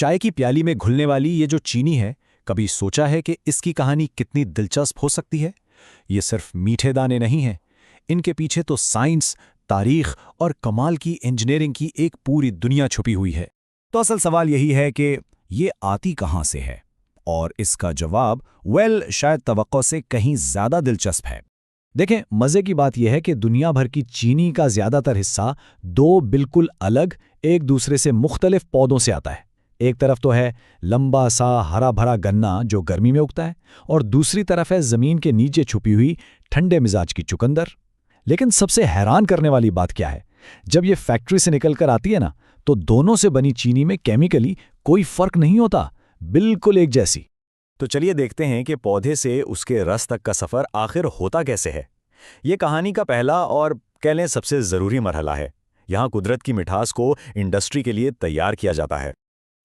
चाय की प्याली में घुलने वाली ये जो चीनी है, कभी सोचा है कि इसकी कहानी कितनी दिलचस्प हो सकती है? ये सिर्फ मीठे दाने नहीं हैं, इनके पीछे तो साइंस, तारीख और कमाल की इंजीनियरिंग की एक पूरी दुनिया छुपी हुई है। तो असल सवाल यही है कि ये आती कहाँ से है, और इसका जवाब शायद तवक्को से कहीं ज्यादा दिलचस्प है। देखें, मजे की बात यह है कि दुनिया भर की चीनी का ज्यादातर हिस्सा दो बिल्कुल अलग, एक दूसरे से मुख्तलिफ पौधों से आता है। एक तरफ तो है लंबा सा हरा भरा गन्ना जो गर्मी में उगता है, और दूसरी तरफ है जमीन के नीचे छुपी हुई ठंडे मिजाज की चुकंदर। लेकिन सबसे हैरान करने वाली बात क्या है, जब ये फैक्ट्री से निकलकर आती है ना, तो दोनों से बनी चीनी में केमिकली कोई फर्क नहीं होता, बिल्कुल एक जैसी। तो चलिए देखते हैं कि पौधे से उसके रस तक का सफर आखिर होता कैसे है। ये कहानी का पहला और कह लें सबसे जरूरी मरहला है। यहाँ कुदरत की मिठास को इंडस्ट्री के लिए तैयार किया जाता है।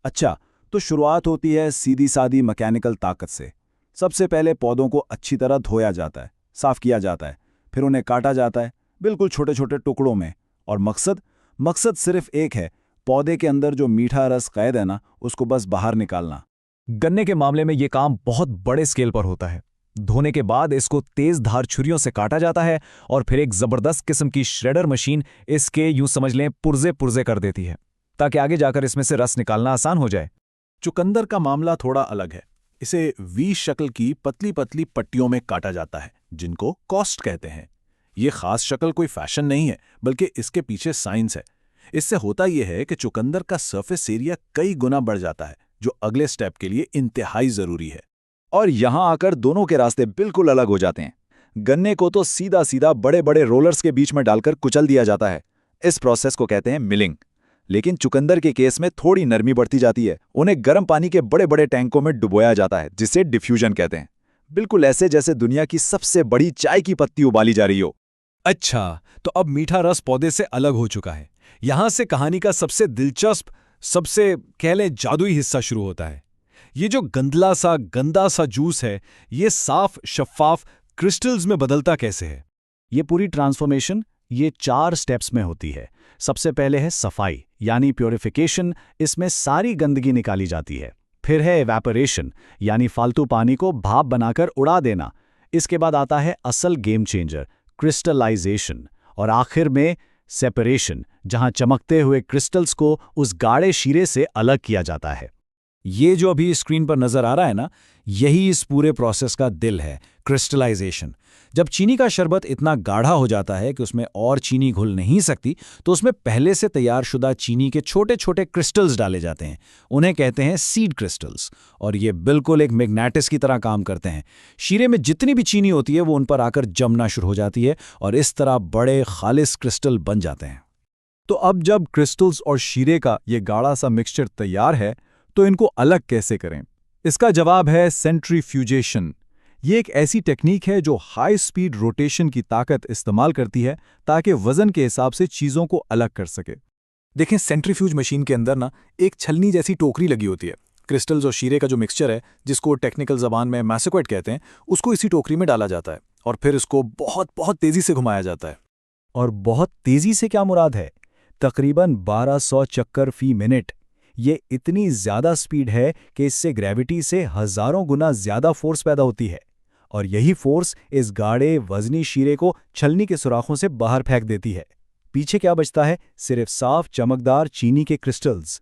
अच्छा, तो शुरुआत होती है सीधी सादी मैकेनिकल ताकत से। सबसे पहले पौधों को अच्छी तरह धोया जाता है, साफ किया जाता है, फिर उन्हें काटा जाता है, बिल्कुल छोटे छोटे टुकड़ों में। और मकसद सिर्फ एक है, पौधे के अंदर जो मीठा रस कैद है ना, उसको बस बाहर निकालना। गन्ने के मामले में ये काम बहुत बड़े स्केल पर होता है। धोने के बाद इसको तेज धार छुरियों से काटा जाता है, और फिर एक जबरदस्त किस्म की श्रेडर मशीन इसके यूं समझ लें पुर्जे पुर्जे कर देती है, ताकि आगे जाकर इसमें से रस निकालना आसान हो जाए। चुकंदर का मामला थोड़ा अलग है। इसे वी शक्ल की पतली पतली पट्टियों में काटा जाता है, जिनको कॉस्ट कहते हैं। ये खास शक्ल कोई फैशन नहीं है, बल्कि इसके पीछे साइंस है। इससे होता यह है कि चुकंदर का सरफेस एरिया कई गुना बढ़ जाता है, जो अगले स्टेप के लिए इंतहाई जरूरी है। और यहां आकर दोनों के रास्ते बिल्कुल अलग हो जाते हैं। गन्ने को तो सीधा सीधा बड़े बड़े रोलर्स के बीच में डालकर कुचल दिया जाता है। इस प्रोसेस को कहते हैं मिलिंग। लेकिन चुकंदर के केस में थोड़ी नरमी बढ़ती जाती है। उन्हें गर्म पानी के बड़े बड़े टैंकों में डुबोया जाता है, जिसे डिफ्यूजन कहते हैं। बिल्कुल ऐसे जैसे दुनिया की सबसे बड़ी चाय की पत्ती उबाली जा रही हो। अच्छा, तो अब मीठा रस पौधे से अलग हो चुका है। यहां से कहानी का सबसे दिलचस्प, सबसे कह लें जादुई हिस्सा शुरू होता है। ये जो गंदा सा जूस है, ये साफ शफ्फाफ क्रिस्टल्स में बदलता कैसे है? ये पूरी ट्रांसफॉर्मेशन ये 4 स्टेप्स में होती है। सबसे पहले है सफाई, यानी प्योरिफिकेशन। इसमें सारी गंदगी निकाली जाती है। फिर है एवेपोरेशन, यानी फालतू पानी को भाप बनाकर उड़ा देना। इसके बाद आता है असल गेम चेंजर, क्रिस्टलाइजेशन। और आखिर में सेपरेशन, जहां चमकते हुए क्रिस्टल्स को उस गाढ़े शीरे से अलग किया जाता है। ये जो अभी स्क्रीन पर नजर आ रहा है ना, यही इस पूरे प्रोसेस का दिल है, क्रिस्टलाइजेशन। जब चीनी का शरबत इतना गाढ़ा हो जाता है कि उसमें और चीनी घुल नहीं सकती, तो उसमें पहले से तैयारशुदा चीनी के छोटे छोटे क्रिस्टल्स डाले जाते हैं। उन्हें कहते हैं सीड क्रिस्टल्स, और ये बिल्कुल एक मैग्नेटिस की तरह काम करते हैं। शीरे में जितनी भी चीनी होती है वो उन पर आकर जमना शुरू हो जाती है, और इस तरह बड़े खालिस क्रिस्टल बन जाते हैं। तो अब जब क्रिस्टल्स और शीरे का ये गाढ़ा सा मिक्सचर तैयार है, तो इनको अलग कैसे करें? इसका जवाब है सेंट्रीफ्यूजेशन। ये एक ऐसी टेक्निक है जो हाई स्पीड रोटेशन की ताकत इस्तेमाल करती है, ताकि वजन के हिसाब से चीज़ों को अलग कर सके। देखें, सेंट्रीफ्यूज मशीन के अंदर ना एक छलनी जैसी टोकरी लगी होती है। क्रिस्टल्स और शीरे का जो मिक्सचर है, जिसको टेक्निकल ज़बान में मैसेक्वेट कहते हैं, उसको इसी टोकरी में डाला जाता है, और फिर इसको बहुत बहुत तेज़ी से घुमाया जाता है। और बहुत तेज़ी से क्या मुराद है? तकरीबन 1200 चक्कर फी मिनट। ये इतनी ज़्यादा स्पीड है कि इससे ग्रेविटी से हज़ारों गुना ज़्यादा फोर्स पैदा होती है, और यही फोर्स इस गाढ़े वजनी शीरे को छलनी के सुराखों से बाहर फेंक देती है। पीछे क्या बचता है? सिर्फ साफ चमकदार चीनी के क्रिस्टल्स।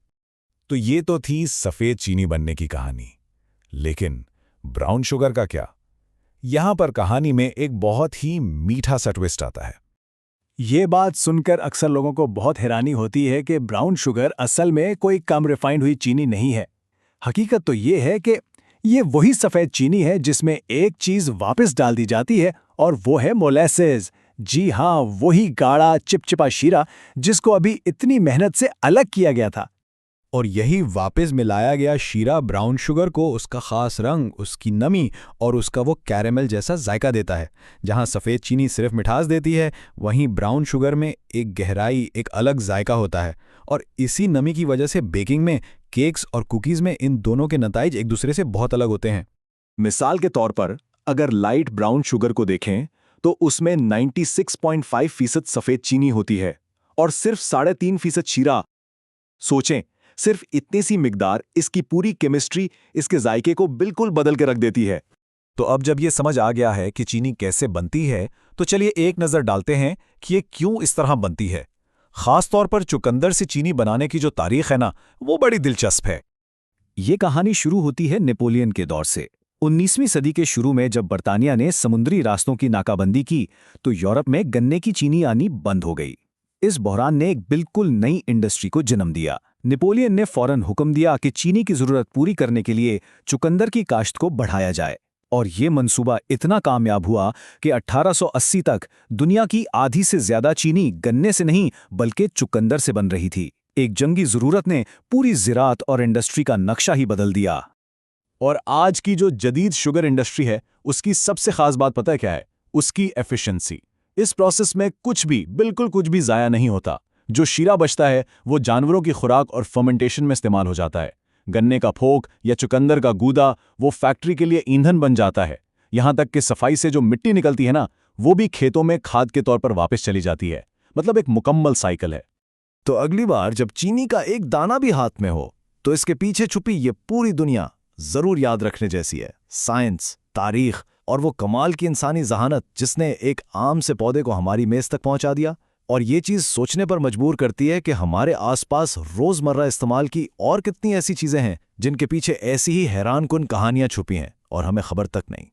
तो ये तो थी सफ़ेद चीनी बनने की कहानी। लेकिन ब्राउन शुगर का क्या? यहां पर कहानी में एक बहुत ही मीठा सा ट्विस्ट आता है। ये बात सुनकर अक्सर लोगों को बहुत हैरानी होती है कि ब्राउन शुगर असल में कोई कम रिफाइंड हुई चीनी नहीं है। हकीकत तो ये है कि ये वही सफ़ेद चीनी है जिसमें एक चीज़ वापस डाल दी जाती है, और वो है मोलेसेस। जी हाँ, वही गाढ़ा चिपचिपा शीरा जिसको अभी इतनी मेहनत से अलग किया गया था। और यही वापस मिलाया गया शीरा ब्राउन शुगर को उसका खास रंग, उसकी नमी और उसका वो कैरेमल जैसा जायका देता है। जहां सफ़ेद चीनी सिर्फ मिठास देती है, वहीं ब्राउन शुगर में एक गहराई, एक अलग जायका होता है। और इसी नमी की वजह से बेकिंग में, केक्स और कुकीज़ में इन दोनों के नताइज एक दूसरे से बहुत अलग होते हैं। मिसाल के तौर पर अगर लाइट ब्राउन शुगर को देखें, तो उसमें 96.5% सफ़ेद चीनी होती है और सिर्फ 3.5% शीरा। सोचें, सिर्फ इतनी सी मिकदार इसकी पूरी केमिस्ट्री, इसके जायके को बिल्कुल बदल के रख देती है। तो अब जब ये समझ आ गया है कि चीनी कैसे बनती है, तो चलिए एक नज़र डालते हैं कि ये क्यों इस तरह बनती है। खास तौर पर चुकंदर से चीनी बनाने की जो तारीख है ना, वो बड़ी दिलचस्प है। ये कहानी शुरू होती है नेपोलियन के दौर से। 19वीं सदी के शुरू में जब बर्तानिया ने समुद्री रास्तों की नाकाबंदी की, तो यूरोप में गन्ने की चीनी आनी बंद हो गई। इस बहरान ने एक बिल्कुल नई इंडस्ट्री को जन्म दिया। नेपोलियन ने फौरन हुक्म दिया कि चीनी की जरूरत पूरी करने के लिए चुकंदर की काश्त को बढ़ाया जाए, और ये मंसूबा इतना कामयाब हुआ कि 1880 तक दुनिया की आधी से ज्यादा चीनी गन्ने से नहीं बल्कि चुकंदर से बन रही थी। एक जंगी जरूरत ने पूरी ज़राअत और इंडस्ट्री का नक्शा ही बदल दिया। और आज की जो जदीद शुगर इंडस्ट्री है, उसकी सबसे खास बात पता है क्या है? उसकी एफिशिएंसी। इस प्रोसेस में कुछ भी, बिल्कुल कुछ भी ज़ाया नहीं होता। जो शीरा बचता है वो जानवरों की खुराक और फर्मेंटेशन में इस्तेमाल हो जाता है। गन्ने का फोक या चुकंदर का गूदा वो फैक्ट्री के लिए ईंधन बन जाता है। यहाँ तक कि सफाई से जो मिट्टी निकलती है ना, वो भी खेतों में खाद के तौर पर वापस चली जाती है। मतलब एक मुकम्मल साइकिल है। तो अगली बार जब चीनी का एक दाना भी हाथ में हो, तो इसके पीछे छुपी ये पूरी दुनिया जरूर याद रखने जैसी है। साइंस, तारीख और वो कमाल की इंसानी जहानत जिसने एक आम से पौधे को हमारी मेज तक पहुंचा दिया। और ये चीज़ सोचने पर मजबूर करती है कि हमारे आसपास रोज़मर्रा इस्तेमाल की और कितनी ऐसी चीज़ें हैं जिनके पीछे ऐसी ही हैरानकुन कहानियां छुपी हैं और हमें खबर तक नहीं।